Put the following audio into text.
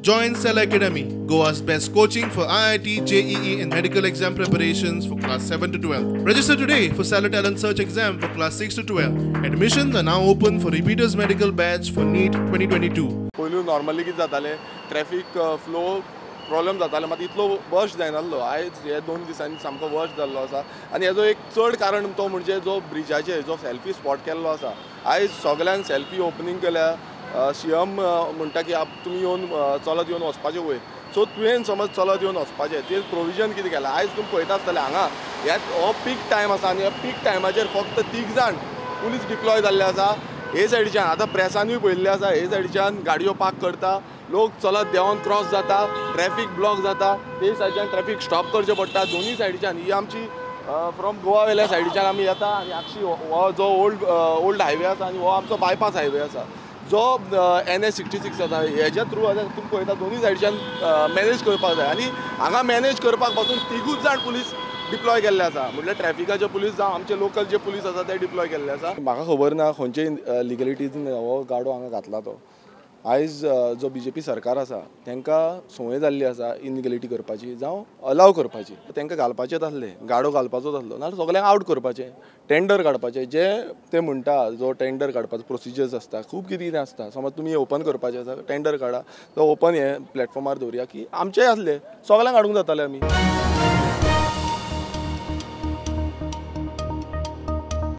Join Cell Academy, Goa's best coaching for IIT, JEE and medical exam preparations for class 7 to 12. Register today for Cell Talent Search exam for class 6 to 12. Admissions are now open for repeaters medical batch for NEET 2022. पयलू normally कितें जाताले traffic flow problem जाताले मात इतलो worst जायनासलो आयज हे 2 दिसांनी सामको worst जाल्लो आसा आनी हेजो एक चड कारण तो म्हणजे जो ब्रिजाचेर जो सेल्फी स्पॉट केल्लो आसा आयज सगळ्यांक सेल्फी ओपनिंग केल्या सीएम म्हणटा की तुमी येवन चलत येवन वचपाचें वयर सो तुवें समज चलत येवन वचपाचें तें प्रोविजन कितें केलां आयज तुमी पळयता आसतलें हांगा हो पीक टायम आसा आनी ह्या पीक टायमाचेर फक्त 3 जाण पुलीस डिप्लॉय जाल्ले आसा हे सायडीच्यान आतां प्रेसानूय पळयल्लें आसा हे सायडीच्यान गाडयो पार्क करता लोक चलत देंवन क्रॉस जाता ट्रॅफिक ब्लॉक जाता ते सायडीच्यान ट्रॅफिक स्टॉप करचें पडटा दोनूय सायडीच्यान ही आमची फ्रॉम गोवा वेल्या सायडीच्यान आमी येता आनी आक्षी हो जो ओल्ड हायवे आसा आनी हो आमचो बायपास हायवे आसा जो NH 66 आसा हेज्या थ्रू आतां तुमी पळयता दोनूय सायडीच्यान मॅनेज करपाक जाय आनी हांगा मॅनेज करपाक पासून 3 जाण पुलीस डिप्लॉय केल्ले आसा म्हटल्यार ट्रॅफिकाचे पुलीस जावं आमचे लोकल जे पुलीस आसा ते डिप्लॉय केल्ले आसा म्हाका खबर ना खंयचे लिगलिटीज हो गाडो हांगा घातला तो आयज जो BJP सरकार आसा तांकां संवय जाल्ली आसा इनलिगलिटी करपाची जावं अलाव करपाची तांकां घालपाचेच आसले गाडो घालपाचोच आसलो नाल्यार सगळ्यांक आउट करपाचें टेंडर काडपाचें जे ते म्हणटा जो टेंडर काडपाचो प्रोसिजर्स आसता खूब कितें आसता समज तुमी ओपन करपाचें आसा टेंडर काडा तो ओपन हे प्लॅटफॉर्मार दवरया की आमचेय आसले सगळ्यांक हाडूंक जाताले आमी